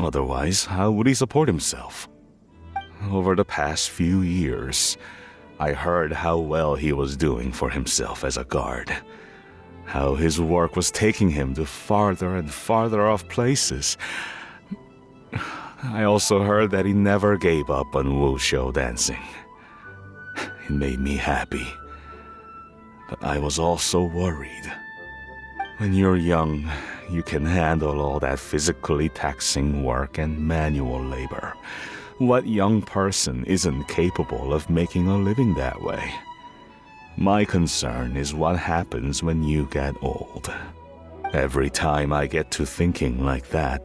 Otherwise, how would he support himself? Over the past few years, I heard how well he was doing for himself as a guard. How his work was taking him to farther and farther off places. I also heard that he never gave up on wushou dancing. It made me happy. But I was also worried. When you're young, you can handle all that physically taxing work and manual labor. What young person isn't capable of making a living that way? My concern is what happens when you get old. Every time I get to thinking like that,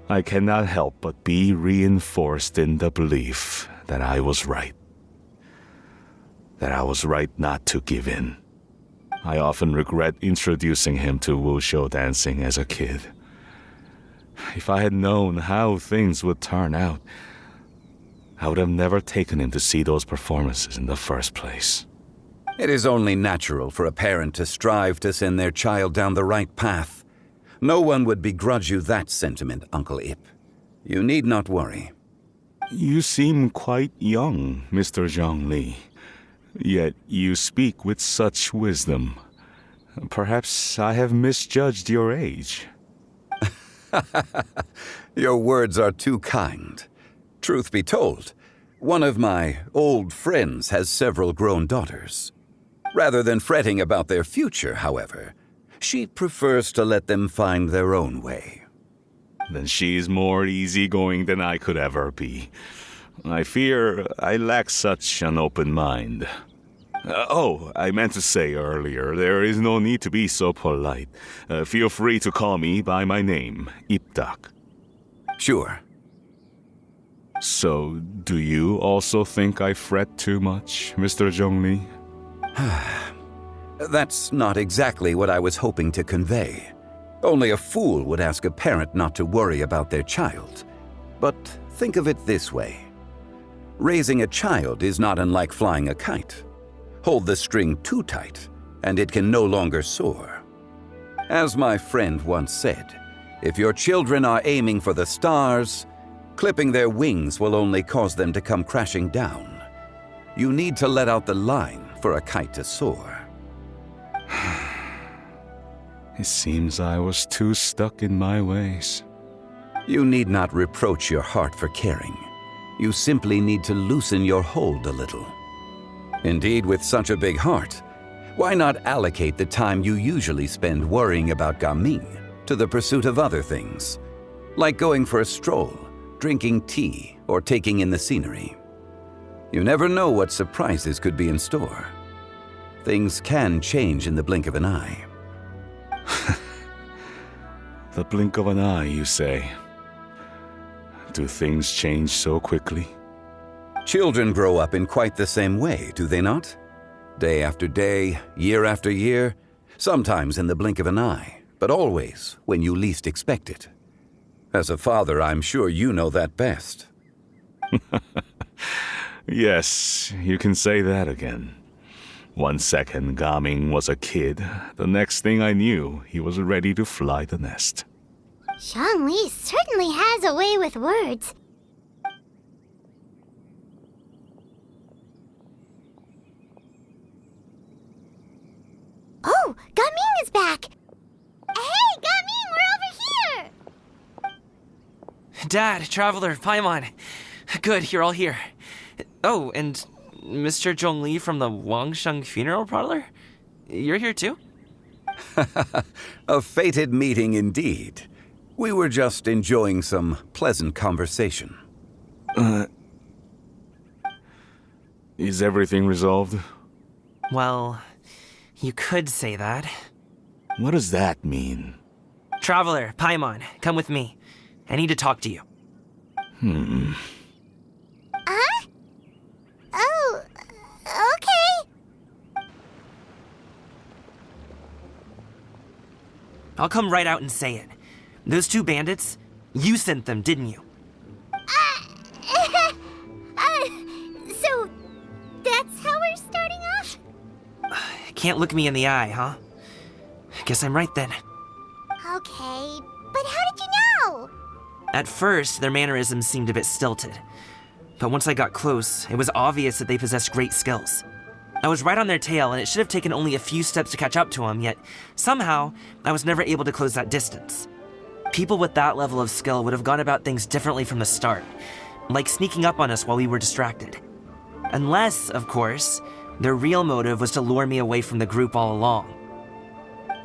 I cannot help but be reinforced in the belief that I was right. That I was right not to give in. I often regret introducing him to wushou dancing as a kid. If I had known how things would turn out, I would have never taken him to see those performances in the first place. It is only natural for a parent to strive to send their child down the right path. No one would begrudge you that sentiment, Uncle Ip. You need not worry. You seem quite young, Mr. Zhongli. Yet you speak with such wisdom. Perhaps I have misjudged your age. Your words are too kind. Truth be told, one of my old friends has several grown daughters. Rather than fretting about their future, however, she prefers to let them find their own way. Then she's more easygoing than I could ever be. I fear I lack such an open mind. I meant to say earlier, there is no need to be so polite. Feel free to call me by my name, Ipdak. Sure. So, do you also think I fret too much, Mr. Zhongli? That's not exactly what I was hoping to convey. Only a fool would ask a parent not to worry about their child. But think of it this way. Raising a child is not unlike flying a kite. Hold the string too tight, and it can no longer soar. As my friend once said, if your children are aiming for the stars, clipping their wings will only cause them to come crashing down. You need to let out the line for a kite to soar. It seems I was too stuck in my ways. You need not reproach your heart for caring. You simply need to loosen your hold a little. Indeed, with such a big heart, why not allocate the time you usually spend worrying about Gaming to the pursuit of other things, like going for a stroll, drinking tea, or taking in the scenery? You never know what surprises could be in store. Things can change in the blink of an eye. The blink of an eye, you say? Do things change so quickly? Children grow up in quite the same way, do they not? Day after day, year after year, sometimes in the blink of an eye, but always when you least expect it. As a father, I'm sure you know that best. Yes, you can say that again. 1 second Gaming was a kid, the next thing I knew, he was ready to fly the nest. Zhongli certainly has a way with words. Oh, Gaming is back! Hey, Gaming, we're over here! Dad, Traveler, Paimon. Good, you're all here. Oh, and Mr. Zhongli from the Wangsheng Funeral Parlor? You're here too? A fated meeting indeed. We were just enjoying some pleasant conversation. Is everything resolved? Well, you could say that. What does that mean? Traveler, Paimon, come with me. I need to talk to you. Oh, okay. I'll come right out and say it. Those two bandits, you sent them, didn't you? So that's how we're starting off? Can't look me in the eye, huh? Guess I'm right then. Okay, but how did you know? At first, their mannerisms seemed a bit stilted. But once I got close, it was obvious that they possessed great skills. I was right on their tail, and it should have taken only a few steps to catch up to them, yet somehow, I was never able to close that distance. People with that level of skill would have gone about things differently from the start, like sneaking up on us while we were distracted. Unless, of course, their real motive was to lure me away from the group all along.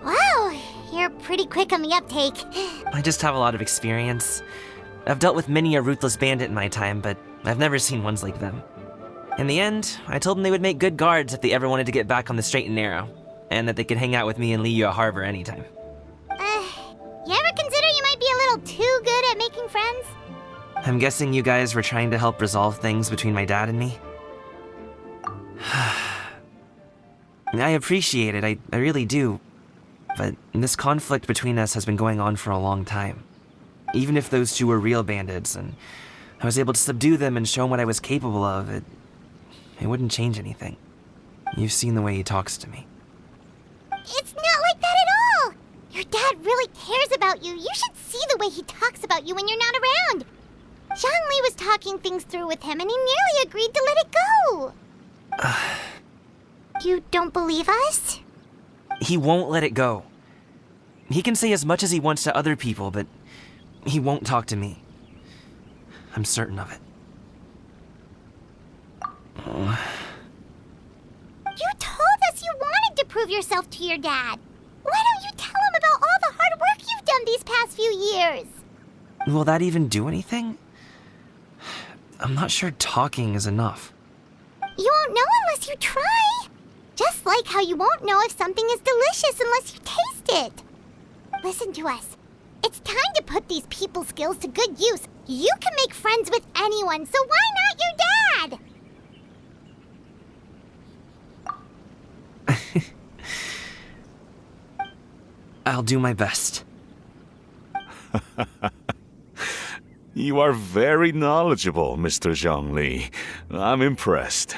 Wow, you're pretty quick on the uptake. I just have a lot of experience. I've dealt with many a ruthless bandit in my time, but I've never seen ones like them. In the end, I told them they would make good guards if they ever wanted to get back on the straight and narrow, and that they could hang out with me in Liyue Harbor anytime. You ever consider you might be a little too good at making friends? I'm guessing you guys were trying to help resolve things between my dad and me? I appreciate it, I really do. But this conflict between us has been going on for a long time. Even if those two were real bandits, and I was able to subdue them and show them what I was capable of, it wouldn't change anything. You've seen the way he talks to me. It's not like that at all! Your dad really cares about you. You should see the way he talks about you when you're not around. Zhongli was talking things through with him, and he nearly agreed to let it go. You don't believe us? He won't let it go. He can say as much as he wants to other people, but he won't talk to me. I'm certain of it. You told us you wanted to prove yourself to your dad. Why don't you tell him about all the hard work you've done these past few years? Will that even do anything? I'm not sure talking is enough. You won't know unless you try. Just like how you won't know if something is delicious unless you taste it. Listen to us. It's time to put these people skills to good use. You can make friends with anyone, so why not your dad? I'll do my best. You are very knowledgeable, Mr. Zhongli. I'm impressed.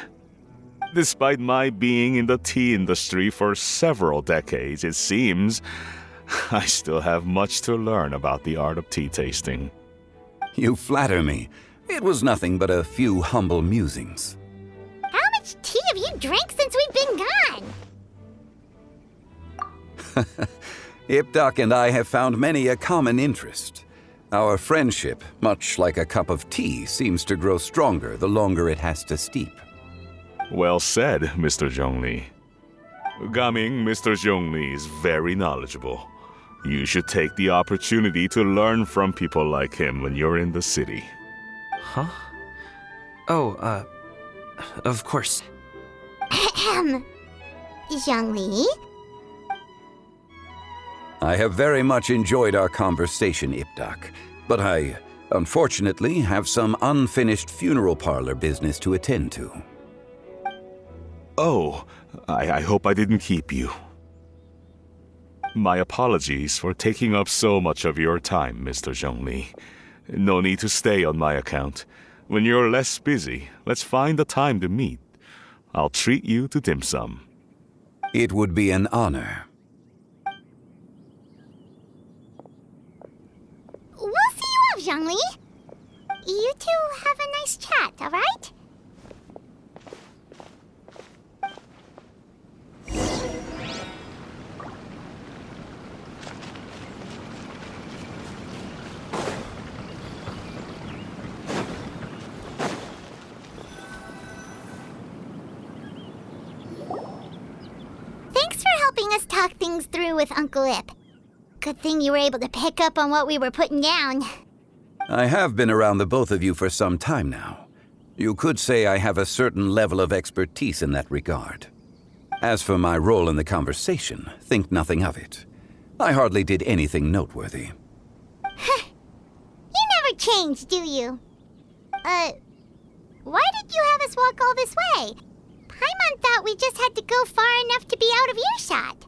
Despite my being in the tea industry for several decades, it seems I still have much to learn about the art of tea tasting. You flatter me. It was nothing but a few humble musings. How much tea have you drank since we've been gone? Ipdak and I have found many a common interest. Our friendship, much like a cup of tea, seems to grow stronger the longer it has to steep. Well said, Mr. Zhongli. Gaming, Mr. Zhongli is very knowledgeable. You should take the opportunity to learn from people like him when you're in the city. Huh? Oh, of course. Ahem. Zhongli? I have very much enjoyed our conversation, Ipdak, but I, unfortunately, have some unfinished funeral parlor business to attend to. Oh, I hope I didn't keep you. My apologies for taking up so much of your time, Mr. Zhongli. No need to stay on my account. When you're less busy, let's find a time to meet. I'll treat you to dim sum. It would be an honor. We'll see you off, Zhongli. You two have a nice chat, all right? Thanks for helping us talk things through with Uncle Ip. Good thing you were able to pick up on what we were putting down. I have been around the both of you for some time now. You could say I have a certain level of expertise in that regard. As for my role in the conversation, think nothing of it. I hardly did anything noteworthy. You never change, do you? Why did you have us walk all this way? Paimon thought we just had to go far enough to be out of earshot.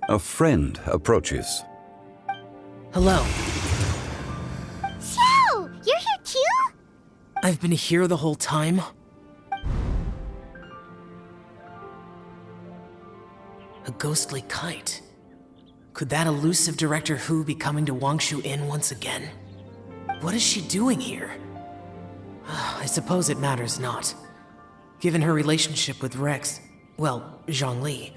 A friend approaches. Hello. So, you're here too? I've been here the whole time? A ghostly kite. Could that elusive Director Hu be coming to Wangshu Inn once again? What is she doing here? I suppose it matters not. Given her relationship with Rex, well, Zhongli,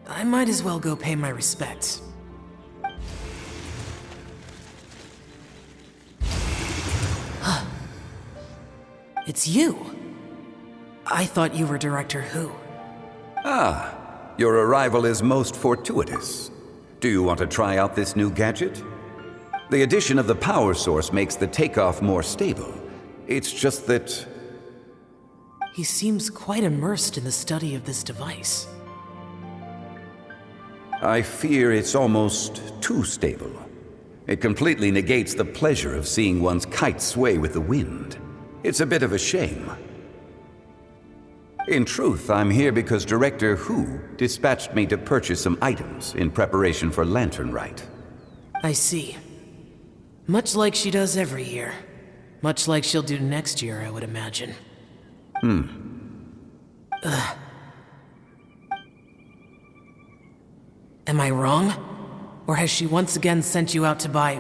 I might as well go pay my respects. It's you. I thought you were Director Who. Ah, your arrival is most fortuitous. Do you want to try out this new gadget? The addition of the power source makes the takeoff more stable. It's just that... He seems quite immersed in the study of this device. I fear it's almost too stable. It completely negates the pleasure of seeing one's kite sway with the wind. It's a bit of a shame. In truth, I'm here because Director Who dispatched me to purchase some items in preparation for Lantern Rite. I see. Much like she does every year. Much like she'll do next year, I would imagine. Am I wrong? Or has she once again sent you out to buy,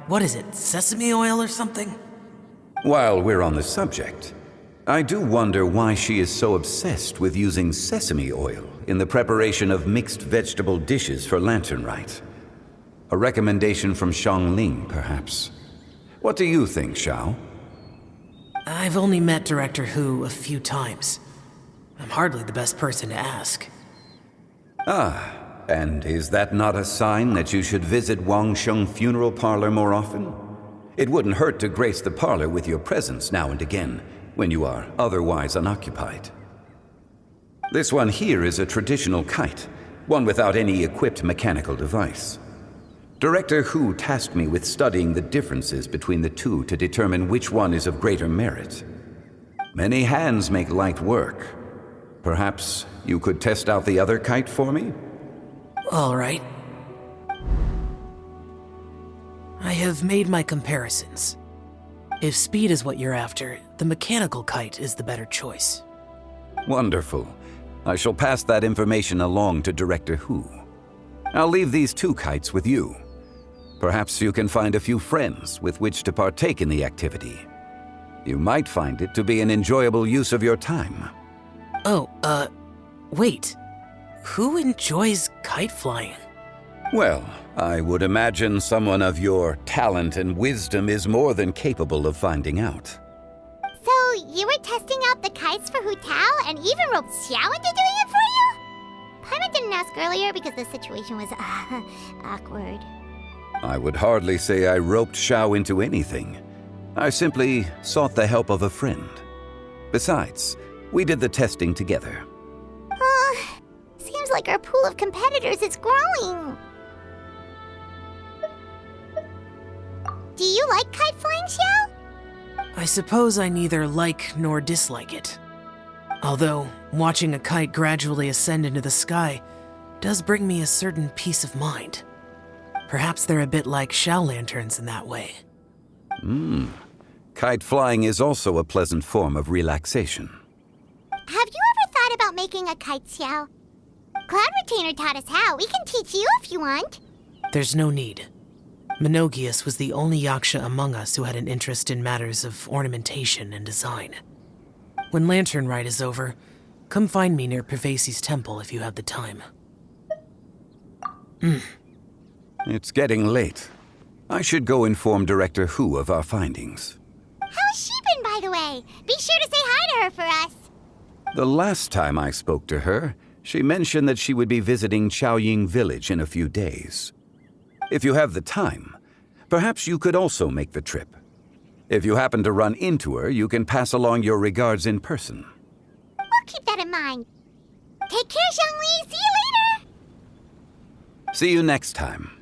what is it, sesame oil or something? While we're on the subject, I do wonder why she is so obsessed with using sesame oil in the preparation of mixed vegetable dishes for Lantern Rite. A recommendation from Xiangling, perhaps. What do you think, Xiao? I've only met Director Who a few times. I'm hardly the best person to ask. Ah, and is that not a sign that you should visit Wangsheng Funeral Parlor more often? It wouldn't hurt to grace the parlor with your presence now and again, when you are otherwise unoccupied. This one here is a traditional kite, one without any equipped mechanical device. Director Who tasked me with studying the differences between the two to determine which one is of greater merit. Many hands make light work. Perhaps you could test out the other kite for me? All right. I have made my comparisons. If speed is what you're after, the mechanical kite is the better choice. Wonderful. I shall pass that information along to Director Who. I'll leave these two kites with you. Perhaps you can find a few friends with which to partake in the activity. You might find it to be an enjoyable use of your time. Oh, wait. Who enjoys kite flying? Well, I would imagine someone of your talent and wisdom is more than capable of finding out. So, you were testing out the kites for Hu Tao and even roped Xiao into doing it for you? Paimon didn't ask earlier because the situation was, awkward. I would hardly say I roped Xiao into anything. I simply sought the help of a friend. Besides, we did the testing together. Seems like our pool of competitors is growing. Do you like kite flying, Xiao? I suppose I neither like nor dislike it. Although, watching a kite gradually ascend into the sky does bring me a certain peace of mind. Perhaps they're a bit like Xiao lanterns in that way. Kite flying is also a pleasant form of relaxation. Have you ever thought about making a kite, Xiao? Cloud Retainer taught us how. We can teach you if you want. There's no need. Menogius was the only Yaksha among us who had an interest in matters of ornamentation and design. When Lantern Rite is over, come find me near Pervasi's temple if you have the time. It's getting late. I should go inform Director Who of our findings. How's she been, by the way? Be sure to say hi to her for us. The last time I spoke to her, she mentioned that she would be visiting Chaoying Village in a few days. If you have the time, perhaps you could also make the trip. If you happen to run into her, you can pass along your regards in person. We'll keep that in mind. Take care, Zhongli. See you later. See you next time.